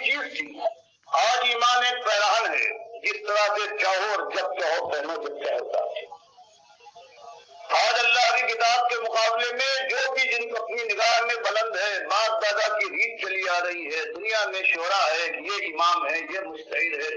چیز تھی. آج ایمان ایک پہلوان ہے، جس طرح سے چاہو اور جب چاہو پہنو، جب چاہو اتارو. آج اللہ کی کتاب کے مقابلے میں جو بھی جن کو اپنی نگاہ میں بلند ہے، باپ دادا کی ریت چلی آ رہی ہے، دنیا میں شعرا ہے، یہ امام ہے، یہ مجتہد ہے،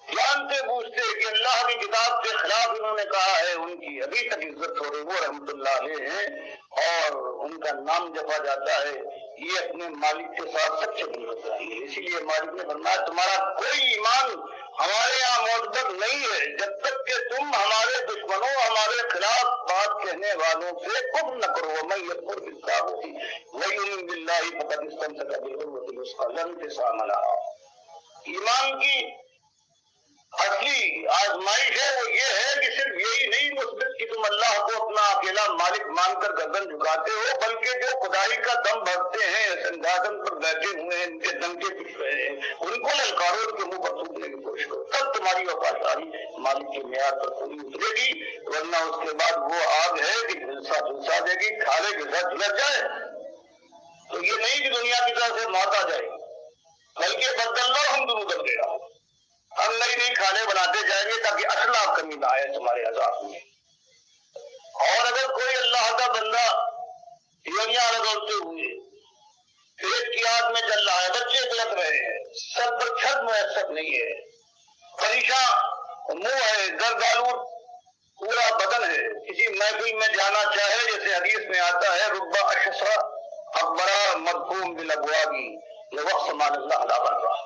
جانتے بوجھتے کہ اللہ کی کتاب کے خلاف انہوں نے کہا ہے، ان کی ابھی تک عزت ہو رہی. وہ رحمت اللہ علیہ ہیں اور ان کا نام جپا جاتا ہے. یہ اپنے مالک کے ساتھ سچے دل ہوتے ہیں. اسی لیے مالک نے فرمایا تمہارا کوئی ایمان ہمارے یہاں معتبر نہیں ہے جب تک کہ تم ہمارے دشمنوں، ہمارے خلاف بات کہنے والوں سے کفر نہ کرو. میں یکفر باللہ ہوتی وَيُؤْمِنْ بِاللَّهِ فَقَدِ اسْتَمْسَكَ بِالْعُرْوَةِ الْوُثْقَىٰ لَا انفصام لَهَا. ایمان کی اصلی آزمائش ہے وہ یہ ہے کہ صرف یہی نہیں مثبت کہ تم اللہ کو اپنا اکیلا مالک مان کر گردن جھکاتے ہو، بلکہ جو خدائی کا دم بھرتے ہیں، سنگھاسن پر بیٹھے ہوئے ہیں، ان کے ڈنکے پٹ رہے ہیں، ان کو للکارو، ان کے منہ پر تھوکنے کی کوشش کرو. تب تمہاری وفاداری مالک کے معیار پر پوری اترے گی، ورنہ اس کے بعد وہ آگ ہے کہ جھلسا جھلسا دے گی، کھالے کے ساتھ جھلس جائے. تو یہ نہیں کہ دنیا کی طرف سے موت آ جائے، بلکہ بدلنا ہم دونوں کر دے گا. ہم نئی نئی کھانے بناتے جائیں گے تاکہ اصل آپ کمی نہ آئے تمہارے عذاب میں. اور اگر کوئی اللہ کا بندہ یوریاں لگوتے ہوئے پیٹ کی آگ میں چل رہا ہے، بچے بلک رہے ہیں، سب پر چھت میسر نہیں ہے، پریشان منہ ہے، گردالور پورا بدن ہے، کسی محفل میں جانا چاہے جیسے حدیث میں آتا ہے ربا اشسا اکبرا مدفوم بالابوابی لوقت مان اللہ علیہ برا.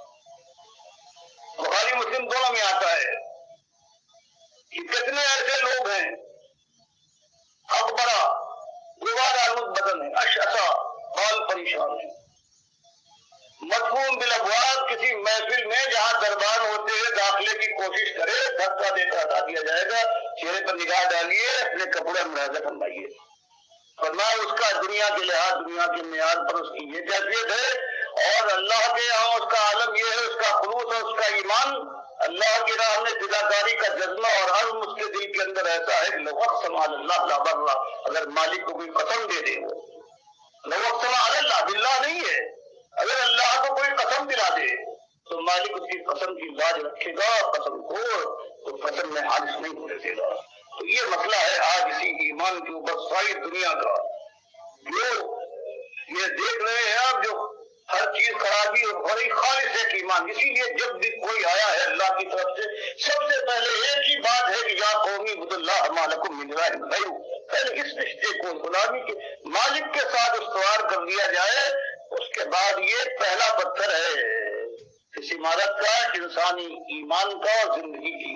بخاری مسلم دونوں میں آتا ہے کہ کتنے ایسے لوگ ہیں اکبرا غبار آلود بدن ہے، اشعثا بال پریشان ہے، مدفون بالابواب کسی محفل میں جہاں دربار ہوتے ہوئے داخلے کی کوشش کرے، دھکا دے کر ہٹا دیا جائے گا. چہرے پر نگاہ ڈالیے، اپنے کپڑے ملاحظہ فرمائیے، فرمایا اس کا دنیا کے لحاظ، دنیا کے معیار پر اس کی یہ کیفیت ہے، اور اللہ کے یہاں اس کا عالم یہ ہے، اس کا خلوص اور اس کا ایمان، اللہ کی راہ میں فداکاری کا جذبہ اور عزم اس کے دل کے اندر ایسا ہے کہ لو اقسم علی اللہ لا برا، اگر مالک کو کوئی قسم دے دے، وہ لو اقسم علی اللہ باللہ نہیں ہے، اگر اللہ کو کوئی قسم دلا دے تو مالک اس کی قسم کی لاج رکھے گا، قسم کو تو قسم میں حادث نہیں ہونے دے گا. تو یہ مسئلہ ہے آج اسی ایمان کے اوپر ساری دنیا کا، جو یہ دیکھ رہے ہیں آپ، جو ہر چیز خرابی اور بڑی خالص ہے ایمان. اسی لیے جب بھی کوئی آیا ہے اللہ کی طرف سے، سب سے پہلے ایک ہی بات ہے کہ یا قومی عبد اللہ ما لکم من الہ غیرہ. پہلے اس رشتے کو غلامی کے مالک کے ساتھ استوار کر دیا جائے، اس کے بعد یہ پہلا پتھر ہے اس عمارت کا، انسانی ایمان کا اور زندگی کی.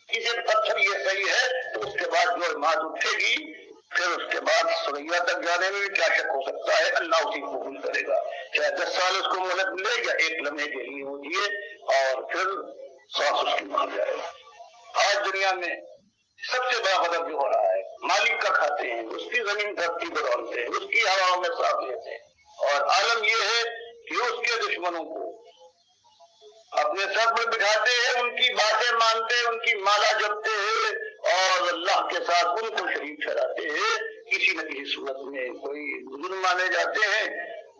اسے پتھر یہ صحیح ہے تو اس کے بعد جو عمارت اٹھے گی، پھر اس کے بعد سریا تک جانے میں بھی کیا شک ہو سکتا ہے، اللہ اسی کو قبول کرے گا. چاہے 10 سال اس کو مہلت ملے یا ایک لمحے کے لیے وہ دیے، اور پھر سانس اس کی مان جائے. آج دنیا میں سب سے بڑا غضب جو ہو رہا ہے، مالک کا کھاتے ہیں، اس کی زمین دھرتی پر ڈالتے ہیں، اس کی ہواؤں میں سانس لیتے ہیں، اور عالم یہ ہے کہ اس کے دشمنوں کو اپنے سر پر بٹھاتے ہیں، ان کی باتیں مانتے ہیں، ان کی مالا جپتے ہیں، اور اللہ کے ساتھ ان کو شریک ٹھہراتے ہیں. کسی نہ کسی صورت میں کوئی بزرگ مانے جاتے ہیں،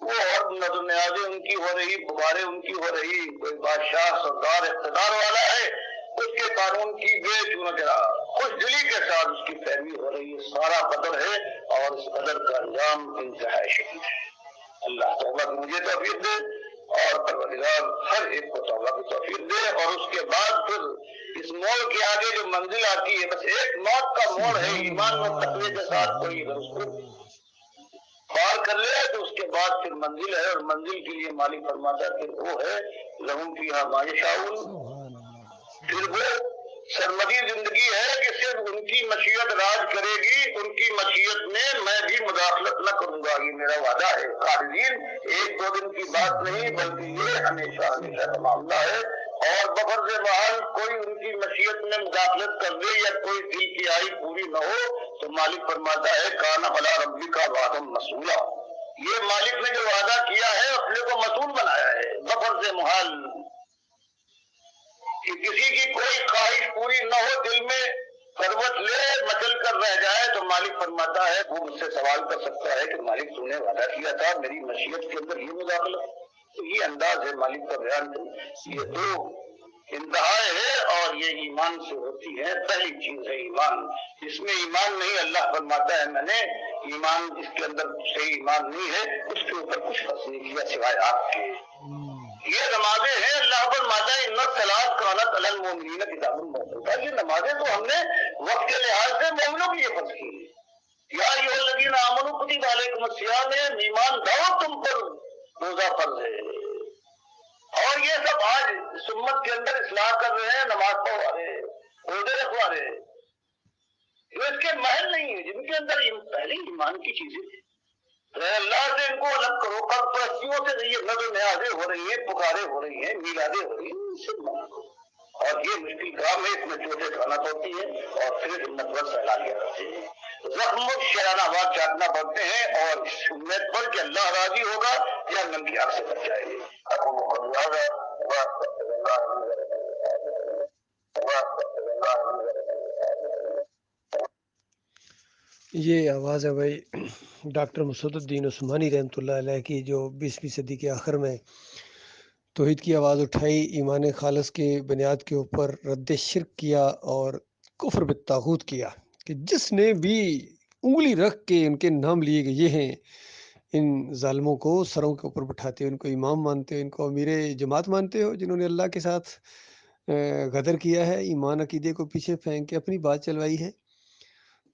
وہ اور نظر نیازیں ان کی ہو رہی، غباریں ان کی ہو رہی، کوئی بادشاہ سردار اقتدار والا ہے، اس کے قانون کی بے چونکہ خوش دلی کے ساتھ اس کی پیروی ہو رہی ہے. سارا قدر ہے اور اس قدر کا انجام انتہائی شدید ہے. اللہ توبہ کی مجھے توفیق دے اور پروردگار ہر ایک کو توبہ کی توفیق دے. اور اس کے بعد پھر اس موڑ کے آگے جو منزل آتی ہے، بس ایک موت کا موڑ ہے، ایمان اور تقوی کے ساتھ کوئی اگر اس کو پار کر لے تو اس کے بعد پھر منزل ہے، اور منزل کے لیے مالک فرماتا ہے پھر وہ ہے لہم فیہا ما یشاؤون. پھر وہ سرمدی زندگی ہے کہ صرف ان کی مشیت راج کرے گی، ان کی مشیت میں بھی مداخلت نہ کروں گا. یہ میرا وعدہ ہے. خالدین ایک دو دن کی بات نہیں، بلکہ یہ ہمیشہ ہمیشہ کا معاملہ ہے. اور بفرض محال کوئی ان کی مشیت میں مداخلت کر دے یا کوئی دل کی آئی پوری نہ ہو تو مالک فرماتا ہے کان علی ربک وعدا مسئولا. یہ مالک نے جو وعدہ کیا ہے اپنے کو مسئول بنایا ہے. بفرض محال کہ کسی کی کوئی خواہش پوری نہ ہو، دل میں کروٹ لے مچل کر رہ جائے تو مالک فرماتا ہے، وہ مجھ سے سوال کر سکتا ہے کہ مالک تو نے وعدہ کیا تھا میری مشیت کے اندر یہ مداخلت، تو یہ انداز ہے مالک کا بیان تو یہ دو انتہائے ہے اور یہ ایمان سے ہوتی ہے. پہلی چیز ہے ایمان. اس میں ایمان نہیں, اللہ فرماتا ہے میں نے ایمان جس کے اندر صحیح ایمان نہیں ہے اس کے اوپر کچھ خرچ نہیں کیا سوائے آپ کے. یہ نمازیں ہیں, اللہ فرماتا ہے ان الصلاۃ کانت علی المؤمنین کتابا موقوتا. یہ نمازیں تو ہم نے وقت کے لحاظ سے مومنوں کے لیے فرض کی ہیں. یا ایھا الذین آمنوا کتب علیکم الصیام, ایمان لاؤ تم پر روزہ فرض ہے. اور یہ سب آج سنت کے اندر اصلاح کر رہے ہیں, نماز پڑھوا رہے ہیں, روزے رکھوا رہے ہیں, جو اس کے محل نہیں ہے, جن کے اندر پہلے ایمان کی چیزیں تھیں. اللہ سے ان کو الگ کرو. قرض پرستیوں سے یہ نظر نیازیں ہو رہی ہیں, پکارے ہو رہی ہیں, میلادیں ہو رہی ہیں, سب منع کرو. اور یہ مشکل کام ہے, اس میں چوٹیں کھانا پڑتی ہے اور پھر نفرت پھیلا دیا کرتے ہیں. زخم شرانہ بات چاٹنا پڑتے ہیں اور اس امید پر کہ اللہ راضی ہوگا یا ننگی آنکھ سے بچ جائے گی. یہ آواز ہے بھائی ڈاکٹر مسعود الدین عثمانی رحمۃ اللہ علیہ کی, جو 20ویں صدی کے آخر میں توحید کی آواز اٹھائی, ایمان خالص کے بنیاد کے اوپر رد شرک کیا اور کفر بالطاغوت کیا. کہ جس نے بھی انگلی رکھ کے ان کے نام لیے گئے یہ ہیں, ان ظالموں کو سروں کے اوپر بٹھاتے ہو, ان کو امام مانتے ہو, ان کو امیر جماعت مانتے ہو, جنہوں نے اللہ کے ساتھ غدر کیا ہے, ایمان عقیدے کو پیچھے پھینک کے اپنی بات چلوائی ہے.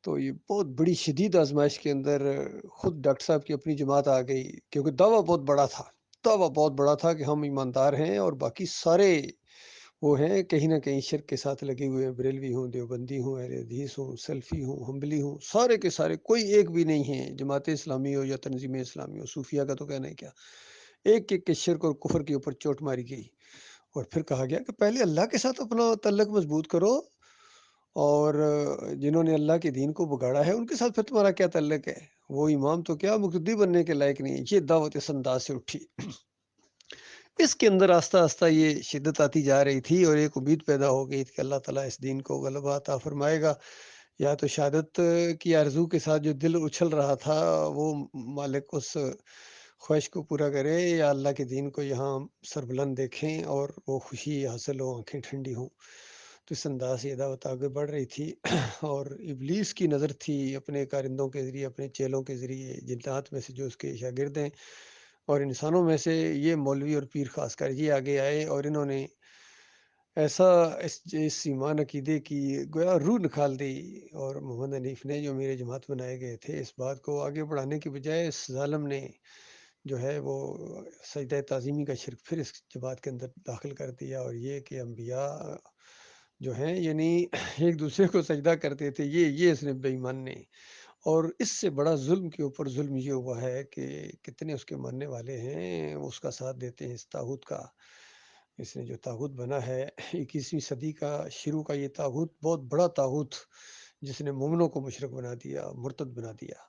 تو یہ بہت بڑی شدید آزمائش کے اندر خود ڈاکٹر صاحب کی اپنی جماعت آ گئی, کیونکہ دعویٰ بہت بڑا تھا. دعویٰ بہت بڑا تھا کہ ہم ایماندار ہیں اور باقی سارے وہ ہیں کہیں نہ کہیں شرک کے ساتھ لگے ہوئے ہیں. بریلوی ہوں, دیوبندی ہوں, اہل حدیث ہوں, سلفی ہوں, حنبلی ہوں, سارے کے سارے, کوئی ایک بھی نہیں ہے. جماعت اسلامی ہو یا تنظیم اسلامی ہو, صوفیہ کا تو کہنا ہے کیا, ایک ایک کے شرک اور کفر کے اوپر چوٹ ماری گئی. اور پھر کہا گیا کہ پہلے اللہ کے ساتھ اپنا تعلق مضبوط کرو, اور جنہوں نے اللہ کے دین کو بگاڑا ہے ان کے ساتھ پھر تمہارا کیا تعلق ہے, وہ امام تو کیا مقتدی بننے کے لائق نہیں. یہ دعوت اس انداز سے اٹھی. اس کے اندر آہستہ آہستہ یہ شدت آتی جا رہی تھی اور ایک امید پیدا ہو گئی کہ اللہ تعالیٰ اس دین کو غلبہ عطا فرمائے گا. یا تو شہادت کی آرزو کے ساتھ جو دل اچھل رہا تھا وہ مالک اس خواہش کو پورا کرے, یا اللہ کے دین کو یہاں سربلند دیکھیں اور وہ خوشی حاصل ہو, آنکھیں ٹھنڈی ہوں. تو اس انداز سے یہ دعوت آگے بڑھ رہی تھی. اور ابلیس کی نظر تھی اپنے کارندوں کے ذریعے, اپنے چیلوں کے ذریعے, جنات میں سے جو اس کے شاگرد ہیں, اور انسانوں میں سے یہ مولوی اور پیر خاص کر یہ آگے آئے, اور انہوں نے ایسا اس ایمان عقیدے کی گویا روح نکال دی. اور محمد حنیف نے جو میرے جماعت بنائے گئے تھے, اس بات کو آگے بڑھانے کی بجائے اس ظالم نے جو ہے وہ سجدہ تعظیمی کا شرک پھر اس جماعت کے اندر داخل کر دیا. اور یہ کہ انبیاء جو ہیں یعنی ایک دوسرے کو سجدہ کرتے تھے, یہ اس نے بے ایمان نے. اور اس سے بڑا ظلم کے اوپر ظلم یہ ہوا ہے کہ کتنے اس کے ماننے والے ہیں وہ اس کا ساتھ دیتے ہیں, اس طاغوت کا. اس نے جو طاغوت بنا ہے 21ویں صدی کا شروع کا یہ طاغوت, بہت بڑا طاغوت, جس نے مومنوں کو مشرک بنا دیا, مرتد بنا دیا.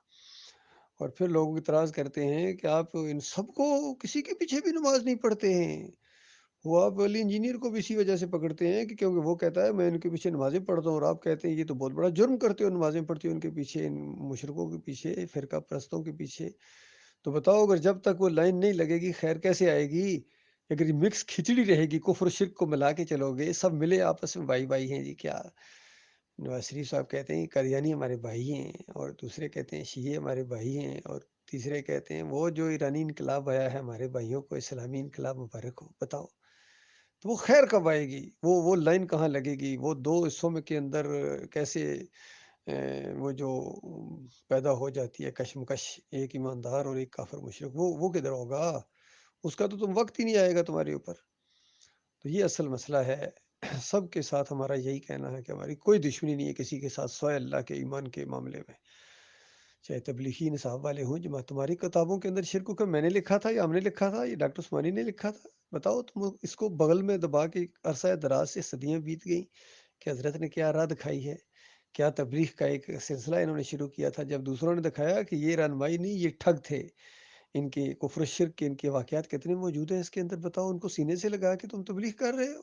اور پھر لوگ اعتراض کرتے ہیں کہ آپ ان سب کو کسی کے پیچھے بھی نماز نہیں پڑھتے ہیں. وہ آپ علی انجینئر کو بھی اسی وجہ سے پکڑتے ہیں کہ کیونکہ وہ کہتا ہے میں ان کے پیچھے نمازیں پڑھتا ہوں, اور آپ کہتے ہیں یہ تو بہت بڑا جرم کرتے ہو, نمازیں پڑھتے ہو ان کے پیچھے, ان مشرکوں کے پیچھے, فرقہ پرستوں کے پیچھے. تو بتاؤ اگر جب تک وہ لائن نہیں لگے گی خیر کیسے آئے گی؟ اگر یہ مکس کھچڑی رہے گی, کفر و شرک کو ملا کے چلو گے, سب ملے آپس میں بھائی بھائی ہیں جی. کیا نواز شریف صاحب کہتے ہیں قادیانی ہمارے بھائی ہیں, اور دوسرے کہتے ہیں شیعہ ہمارے بھائی ہیں, اور تیسرے کہتے ہیں وہ جو ایرانی انقلاب آیا ہے ہمارے بھائیوں کو اسلامی انقلاب مبارک ہو. بتاؤ تو وہ خیر کب آئے گی؟ وہ لائن کہاں لگے گی؟ وہ دو حصوں میں کے اندر کیسے وہ جو پیدا ہو جاتی ہے کشمکش, ایک ایماندار اور ایک کافر مشرک, وہ کدھر ہوگا؟ اس کا تو تم وقت ہی نہیں آئے گا تمہارے اوپر. تو یہ اصل مسئلہ ہے. سب کے ساتھ ہمارا یہی کہنا ہے کہ ہماری کوئی دشمنی نہیں ہے کسی کے ساتھ سوائے اللہ کے ایمان کے معاملے میں. چاہے تبلیغی نصاب والے ہوں, جب تمہاری کتابوں کے اندر شرک کو میں نے لکھا تھا یا ہم نے لکھا تھا, یہ ڈاکٹر عثمانی نے لکھا تھا, بتاؤ تم اس کو بغل میں دبا کے عرصہ دراز سے صدیاں بیت گئیں کہ حضرت نے کیا راہ دکھائی ہے, کیا تبلیغ کا ایک سلسلہ انہوں نے شروع کیا تھا. جب دوسروں نے دکھایا کہ یہ رہنمائی نہیں, یہ ٹھگ تھے, ان کے کفر شرک کے ان کے واقعات کتنے موجود ہیں اس کے اندر, بتاؤ ان کو سینے سے لگا کے تم تبلیغ کر رہے ہو.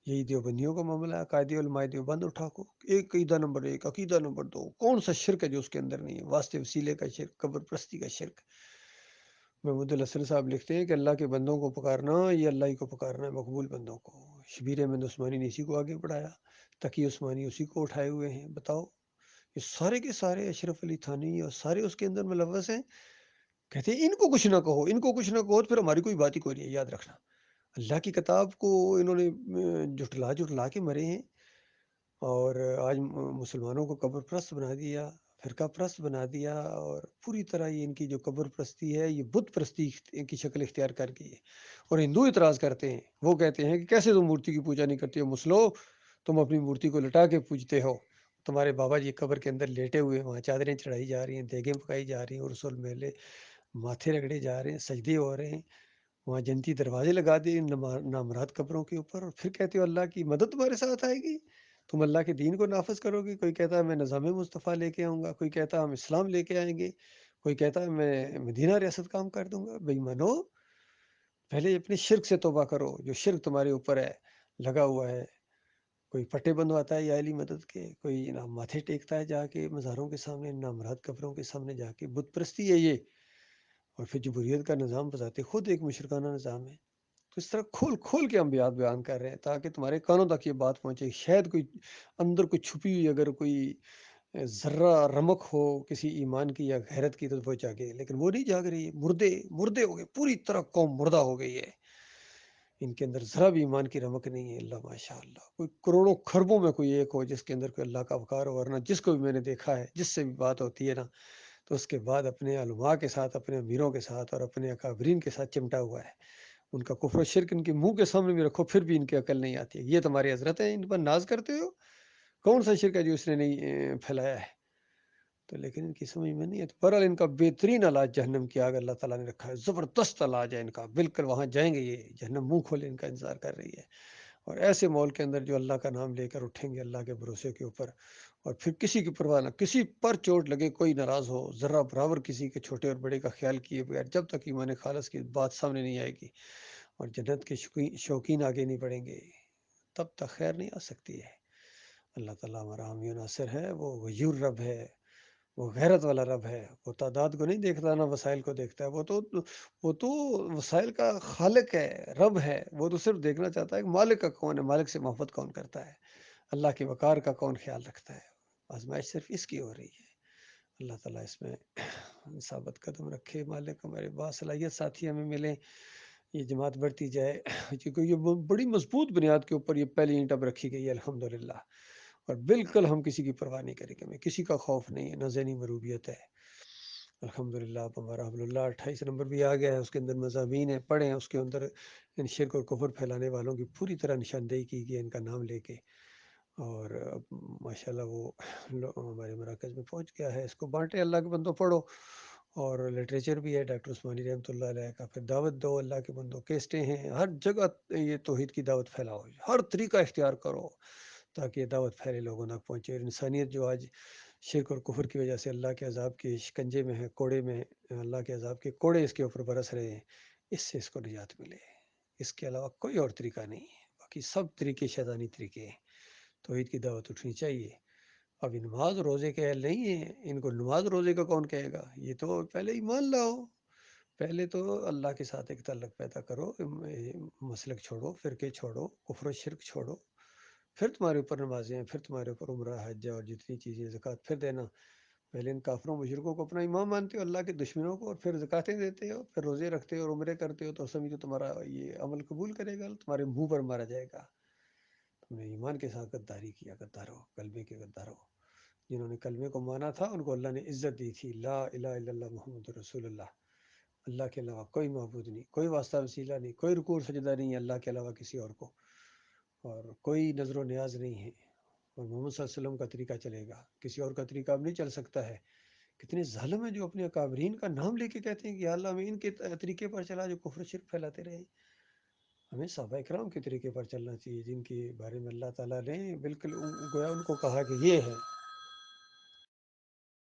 یہی دیوبندیوں کا معاملہ ہے, قائد علماء دیوبند اٹھا کو, ایک عقیدہ نمبر 1, عقیدہ نمبر 2, کون سا شرک ہے جو اس کے اندر نہیں ہے؟ واسطے وسیلے کا شرک, قبر پرستی کا شرک, محمود الحسن صاحب لکھتے ہیں کہ اللہ کے بندوں کو پکارنا یہ اللہ ہی کو پکارنا ہے، مقبول بندوں کو۔ شبیر احمد عثمانی نے اسی کو آگے بڑھایا، تقی عثمانی اسی کو اٹھائے ہوئے ہیں۔ بتاؤ، یہ سارے کے سارے اشرف علی تھانوی اور سارے اس کے اندر ملوث ہیں۔ کہتے ہیں ان کو کچھ نہ کہو، ان کو کچھ نہ کہو، تو پھر ہماری کوئی بات ہی کوئی نہیں ہے، یاد رکھنا۔ اللہ کی کتاب کو انہوں نے جھٹلا جھٹلا کے مرے ہیں، اور آج مسلمانوں کو قبر پرست بنا دیا، فرقہ پرست بنا دیا، اور پوری طرح یہ ان کی جو قبر پرستی ہے یہ بت پرستی کی شکل اختیار کر گئی ہے۔ اور ہندو اعتراض کرتے ہیں، وہ کہتے ہیں کہ کیسے تم مورتی کی پوجا نہیں کرتے ہو مسلو، تم اپنی مورتی کو لٹا کے پوجتے ہو، تمہارے بابا جی قبر کے اندر لیٹے ہوئے ہیں، وہاں چادریں چڑھائی جا رہی ہیں، دیگیں پکائی جا رہی ہیں، رسول میلے ماتھے رگڑے جا رہے ہیں، سجدے ہو رہے ہیں، وہاں جنتی دروازے لگا دیے نامراد قبروں کے اوپر، اور پھر کہتے ہو اللہ کی مدد تمہارے ساتھ آئے گی، تم اللہ کے دین کو نافذ کرو گے۔ کوئی کہتا ہے میں نظام مصطفیٰ لے کے آؤں گا، کوئی کہتا ہے ہم اسلام لے کے آئیں گے، کوئی کہتا ہے میں مدینہ ریاست کام کر دوں گا۔ بھائی مانو، پہلے اپنے شرک سے توبہ کرو، جو شرک تمہارے اوپر ہے لگا ہوا ہے۔ کوئی پٹے بندواتا ہے یا علی مدد کے، کوئی ماتھے ٹیکتا ہے جا کے مزاروں کے سامنے، نامراد قبروں کے سامنے جا کے، بت پرستی ہے یہ۔ اور پھر جمہوریت کا نظام بذات خود ایک مشرکانہ نظام ہے۔ تو اس طرح کھول کھول کے ہم بیان کر رہے ہیں تاکہ تمہارے کانوں تک یہ بات پہنچے، شاید کوئی اندر کوئی چھپی ہوئی اگر کوئی ذرہ رمق ہو کسی ایمان کی یا غیرت کی تو وہ جاگے، لیکن وہ نہیں جاگ رہی ہے۔ مردے مردے ہو گئے، پوری طرح قوم مردہ ہو گئی ہے، ان کے اندر ذرا بھی ایمان کی رمق نہیں ہے۔ اللہ ماشاء اللہ، کوئی کروڑوں خربوں میں کوئی ایک ہو جس کے اندر کوئی اللہ کا وقار ہو، ورنہ جس کو بھی میں نے دیکھا ہے جس سے بھی بات ہوتی ہے نا، تو اس کے بعد اپنے علماء کے ساتھ، اپنے امیروں کے ساتھ اور اپنے اکابرین کے ساتھ چمٹا ہوا ہے۔ ان کا کفر و شرک ان کے منہ کے سامنے بھی رکھو پھر بھی ان کی عقل نہیں آتی ہے۔ یہ تمہاری حضرت ہے، ان پر ناز کرتے ہو، کون سا شرک ہے جو اس نے نہیں پھیلایا ہے؟ تو لیکن ان کی سمجھ میں نہیں ہے۔ تو بہرحال ان کا بہترین علاج جہنم کی آگ اللہ تعالیٰ نے رکھا ہے، زبردست علاج ہے ان کا، بالکل وہاں جائیں گے، یہ جہنم منہ کھولے ان کا انتظار کر رہی ہے۔ اور ایسے مول کے اندر جو اللہ کا نام لے کر اٹھیں گے اللہ کے بھروسے کے اوپر، اور پھر کسی کی پرواہ نہ، کسی پر چوٹ لگے، کوئی ناراض ہو، ذرہ برابر کسی کے چھوٹے اور بڑے کا خیال کیے بغیر، جب تک ایمان خالص کی بات سامنے نہیں آئے گی اور جنت کے شوقین آگے نہیں بڑھیں گے، تب تک خیر نہیں آ سکتی ہے۔ اللہ تعالیٰ ہمارا حامی و ناصر ہے، وہ غیور رب ہے، وہ غیرت والا رب ہے، وہ تعداد کو نہیں دیکھتا نہ وسائل کو دیکھتا ہے، وہ تو وسائل کا خالق ہے، رب ہے، وہ تو صرف دیکھنا چاہتا ہے کہ مالک کا کون ہے، مالک سے محبت کون کرتا ہے، اللہ کے وقار کا کون خیال رکھتا ہے۔ آزمائش صرف اس کی ہو رہی ہے۔ اللہ تعالیٰ اس میں ثابت قدم رکھے، مالک ہمارے باصلاحیت ساتھی ہمیں ملیں، یہ جماعت بڑھتی جائے، کیونکہ یہ بڑی مضبوط بنیاد کے اوپر یہ پہلی اینٹ اب رکھی گئی ہے الحمدللہ، اور بالکل ہم کسی کی پرواہ نہیں کریں گے، ہمیں کسی کا خوف نہیں ہے، نہ ذہنی مروبیت ہے۔ الحمدللہ اب ہمارا حبل 28 نمبر بھی آ گیا ہے، اس کے اندر مضامین ہیں، پڑھیں اس کے اندر ان شرک اور کفر پھیلانے والوں کی پوری طرح نشاندہی کی گئی، ان کا نام لے کے، اور ماشاءاللہ وہ ہمارے مراکز میں پہنچ گیا ہے۔ اس کو بانٹے، اللہ کے بندوں پڑھو، اور لٹریچر بھی ہے ڈاکٹر عثمانی رحمۃ اللہ علیہ کا، پھر دعوت دو اللہ کے بندوں، کیسٹیں ہیں، ہر جگہ یہ توحید کی دعوت پھیلاؤ، ہر طریقہ اختیار کرو تاکہ یہ دعوت پھیلے، لوگوں تک پہنچے، اور انسانیت جو آج شرک اور کفر کی وجہ سے اللہ کے عذاب کے شکنجے میں ہے، کوڑے میں، اللہ کے عذاب کے کوڑے اس کے اوپر برس رہے ہیں، اس سے اس کو نجات ملے، اس کے علاوہ کوئی اور طریقہ نہیں ہے، باقی سب طریقے شیطانی طریقے ہیں۔ توحید کی دعوت اٹھنی چاہیے۔ اب نماز روزے کے اہل نہیں ہیں، ان کو نماز روزے کا کون کہے گا؟ یہ تو پہلے ایمان لاؤ، پہلے تو اللہ کے ساتھ ایک تعلق پیدا کرو، مسلک چھوڑو، فرقے چھوڑو، کفر و شرک چھوڑو، پھر تمہارے اوپر نمازیں ہیں، پھر تمہارے اوپر عمرہ حج اور جتنی چیزیں، زکوٰۃ پھر دینا۔ پہلے ان کافروں مشرکوں کو اپنا امام مانتے ہو، اللہ کے دشمنوں کو، اور پھر زکاتیں دیتے ہو، پھر روزے رکھتے ہو اور عمرے کرتے ہو، تو سمجھو تمہارا یہ عمل قبول کرے گا، تمہارے منہ پر مارا جائے گا۔ تم نے ایمان کے ساتھ غداری کیا، غدار ہو، کلمے کے غدار ہو۔ جنہوں نے کلمے کو مانا تھا ان کو اللہ نے عزت دی تھی، لا الہ الا اللہ محمد رسول اللہ، اللہ کے علاوہ کوئی معبود نہیں، کوئی واسطہ وسیلہ نہیں، کوئی رکوع سجدہ نہیں ہے اللہ کے علاوہ کسی اور کو، اور کوئی نظر و نیاز نہیں ہے، اور محمد صلی اللہ علیہ وسلم کا طریقہ چلے گا، کسی اور کا طریقہ اب نہیں چل سکتا ہے۔ کتنے ظالم ہیں جو اپنے اکابرین کا نام لے کے کہتے ہیں کہ یا اللہ ہمیں ان کے طریقے پر چلا جو کفر شرک پھیلاتے رہے۔ ہمیں صحابہ اکرام کے طریقے پر چلنا چاہیے، جن کے بارے میں اللہ تعالیٰ نے بالکل گویا ان کو کہا کہ یہ ہے